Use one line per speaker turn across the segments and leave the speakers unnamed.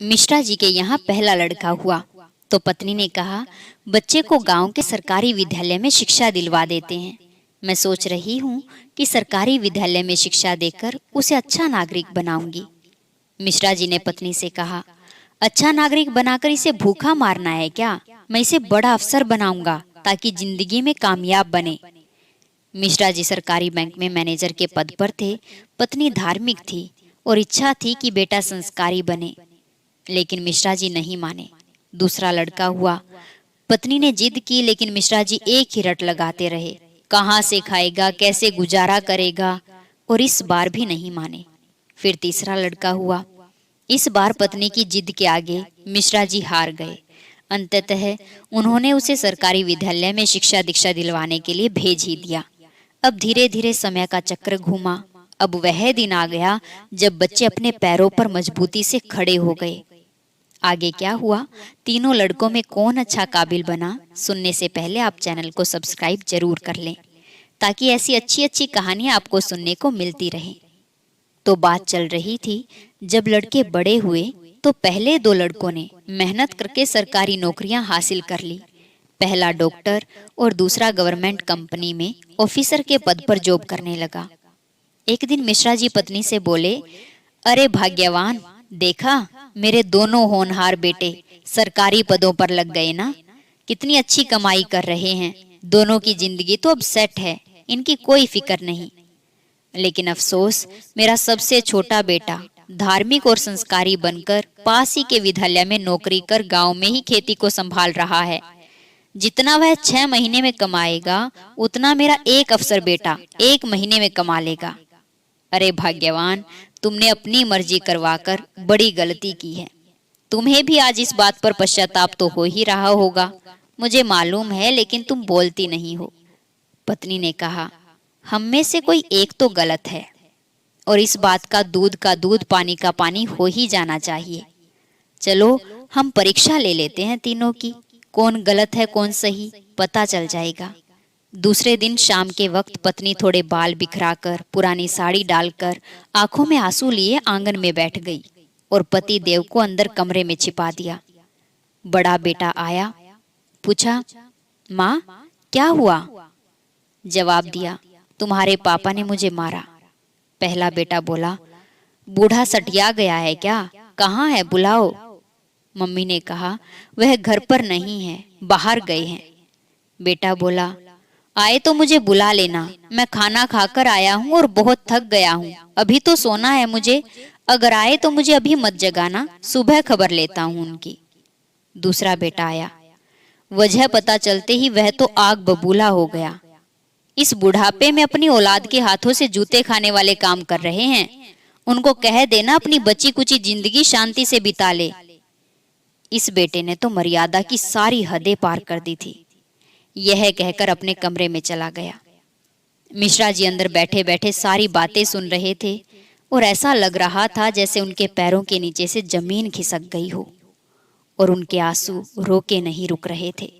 मिश्रा जी के यहाँ पहला लड़का हुआ तो पत्नी ने कहा, बच्चे को गांव के सरकारी विद्यालय में शिक्षा दिलवा देते हैं। मैं सोच रही हूँ कि सरकारी विद्यालय में शिक्षा देकर उसे अच्छा नागरिक बनाऊंगी। मिश्रा जी ने पत्नी से कहा, अच्छा नागरिक बनाकर इसे भूखा मारना है क्या? मैं इसे बड़ा अफसर बनाऊंगा ताकि जिंदगी में कामयाब बने। मिश्रा जी सरकारी बैंक में मैनेजर के पद पर थे। पत्नी धार्मिक थी और इच्छा थी कि बेटा संस्कारी बने, लेकिन मिश्रा जी नहीं माने। दूसरा लड़का हुआ। पत्नी ने जिद की, लेकिन मिश्रा जी एक ही रट लगाते रहे। कहाँ से खाएगा, कैसे गुजारा करेगा, और इस बार भी नहीं माने। फिर तीसरा लड़का हुआ। इस बार पत्नी की जिद के आगे मिश्रा जी हार गए। अंततः उन्होंने उसे सरकारी विद्यालय में शिक्षा दीक्षा दिलवाने के लिए भेज ही दिया। अब धीरे धीरे समय का चक्र घूमा। अब वह दिन आ गया जब बच्चे अपने पैरों पर मजबूती से खड़े हो गए। आगे क्या हुआ, तीनों लड़कों में कौन अच्छा काबिल बना, सुनने से पहले आप चैनल को सब्सक्राइब जरूर कर लें, ताकि ऐसी अच्छी अच्छी कहानियां आपको सुनने को मिलती रहें। तो बात चल रही थी, जब लड़के बड़े हुए तो पहले दो लड़कों ने मेहनत करके सरकारी नौकरियां हासिल कर ली। पहला डॉक्टर और दूसरा गवर्नमेंट कंपनी में ऑफिसर के पद पर जॉब करने लगा। एक दिन मिश्रा जी पत्नी से बोले, अरे भाग्यवान, देखा मेरे दोनों होनहार बेटे सरकारी पदों पर लग गए ना, कितनी अच्छी कमाई कर रहे हैं। दोनों की जिंदगी तो अब सेट है, इनकी कोई फिक्र नहीं। लेकिन अफसोस, मेरा सबसे छोटा बेटा धार्मिक और संस्कारी बनकर पास ही के विद्यालय में नौकरी कर गांव में ही खेती को संभाल रहा है। जितना वह 6 महीने में कमाएगा, उतना मेरा एक अफसर बेटा 1 महीने में कमा लेगा। अरे भाग्यवान, तुमने अपनी मर्जी करवाकर बड़ी गलती की है। तुम्हें भी आज इस बात पर पश्चाताप तो हो ही रहा होगा, मुझे मालूम है, लेकिन तुम बोलती नहीं हो। पत्नी ने कहा, हम में से कोई एक तो गलत है, और इस बात का दूध पानी का पानी हो ही जाना चाहिए। चलो हम परीक्षा ले लेते हैं तीनों की, कौन गलत है कौन सही पता चल जाएगा। दूसरे दिन शाम के वक्त पत्नी थोड़े बाल बिखराकर, पुरानी साड़ी डालकर, आंखों में आंसू लिए आंगन में बैठ गई और पति देव को अंदर कमरे में छिपा दिया। बड़ा बेटा आया, पूछा, माँ क्या हुआ? जवाब दिया, तुम्हारे पापा ने मुझे मारा। पहला बेटा बोला, बूढ़ा सटिया गया है क्या? कहाँ है, बुलाओ। मम्मी ने कहा, वह घर पर नहीं है, बाहर गए हैं। बेटा बोला, आए तो मुझे बुला लेना, मैं खाना खाकर आया हूँ और बहुत थक गया हूँ, अभी तो सोना है मुझे। अगर आए तो मुझे अभी मत जगाना, सुबह खबर लेता हूँ उनकी। दूसरा बेटा आया। वजह पता चलते ही वह तो आग बबूला हो गया। इस बुढ़ापे में अपनी औलाद के हाथों से जूते खाने वाले काम कर रहे हैं, उनको कह देना अपनी बची कुची जिंदगी शांति से बिता ले। इस बेटे ने तो मर्यादा की सारी हदें पार कर दी थी। यह कहकर अपने कमरे में चला गया। मिश्रा जी अंदर बैठे बैठे सारी बातें सुन रहे थे और ऐसा लग रहा था जैसे उनके पैरों के नीचे से जमीन खिसक गई हो, और उनके आंसू रोके नहीं रुक रहे थे।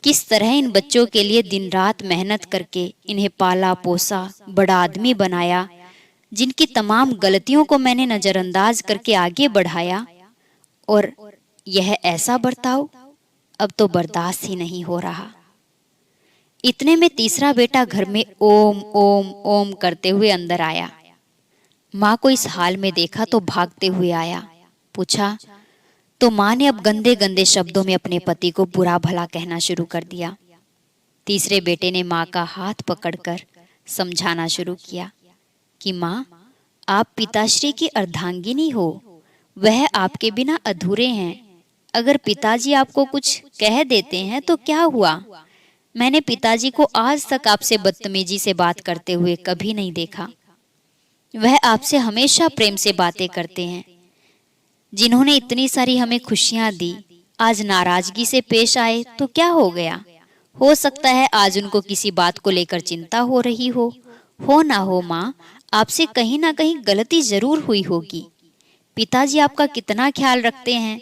किस तरह इन बच्चों के लिए दिन रात मेहनत करके इन्हें पाला पोसा, बड़ा आदमी बनाया, जिनकी तमाम गलतियों को मैंने नजरअंदाज करके आगे बढ़ाया, और यह ऐसा बर्ताव अब तो बर्दाश्त ही नहीं हो रहा। इतने में तीसरा बेटा घर में ओम ओम ओम करते हुए अंदर आया। माँ को इस हाल में देखा तो भागते हुए आया। पूछा तो माँ ने अब गंदे गंदे शब्दों में अपने पति को बुरा भला कहना शुरू कर दिया। तीसरे बेटे ने माँ का हाथ पकड़कर समझाना शुरू किया कि माँ, आप पिताश्री की अर्धांगिनी हो, वह आपके बिना अधूरे हैं। अगर पिताजी आपको कुछ कह देते हैं तो क्या हुआ? मैंने पिताजी को आज तक आपसे बदतमीजी से बात करते हुए कभी नहीं देखा। वह आपसे हमेशा प्रेम से बातें करते हैं। जिन्होंने इतनी सारी हमें खुशियां दी, आज नाराजगी से पेश आए तो क्या हो गया? हो सकता है आज उनको किसी बात को लेकर चिंता हो रही हो ना हो माँ, आपसे कहीं ना कहीं गलती जरूर हुई होगी। पिताजी आपका कितना ख्याल रखते हैं,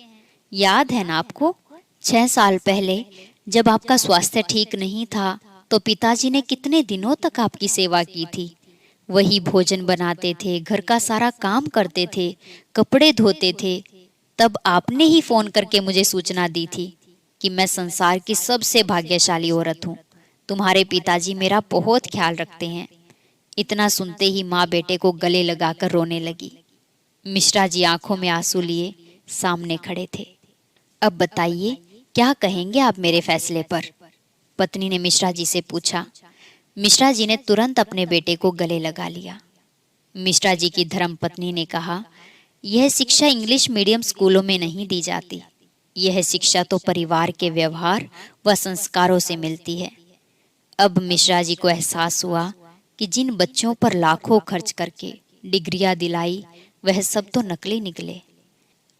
याद है ना आपको? 6 साल पहले जब आपका स्वास्थ्य ठीक नहीं था तो पिताजी ने कितने दिनों तक आपकी सेवा की थी। वही भोजन बनाते थे, घर का सारा काम करते थे, कपड़े धोते थे। तब आपने ही फोन करके मुझे सूचना दी थी कि मैं संसार की सबसे भाग्यशाली औरत हूँ। तुम्हारे पिताजी मेरा बहुत ख्याल रखते हैं। इतना सुनते ही माँ बेटे को गले लगाकर रोने लगी। मिश्रा जी आंखों में आंसू लिए सामने खड़े थे। अब बताइए, क्या कहेंगे आप मेरे फैसले पर? पत्नी ने मिश्रा जी से पूछा। मिश्रा जी ने तुरंत अपने बेटे को गले लगा लिया। मिश्रा जी की धर्मपत्नी ने कहा, यह शिक्षा इंग्लिश मीडियम स्कूलों में नहीं दी जाती। यह शिक्षा तो परिवार के व्यवहार व संस्कारों से मिलती है। अब मिश्रा जी को एहसास हुआ कि जिन बच्चों पर लाखों खर्च करके डिग्रियां दिलाई, वह सब तो नकली निकले।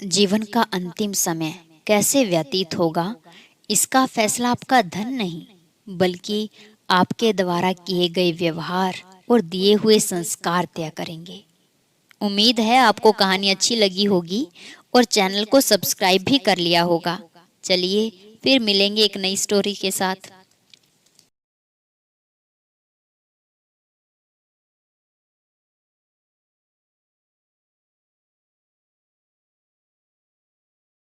जीवन का अंतिम समय कैसे व्यतीत होगा, इसका फैसला आपका धन नहीं, बल्कि आपके द्वारा किए गए व्यवहार और दिए हुए संस्कार तय करेंगे। उम्मीद है आपको कहानी अच्छी लगी होगी और चैनल को सब्सक्राइब भी कर लिया होगा। चलिए फिर मिलेंगे एक नई स्टोरी के साथ।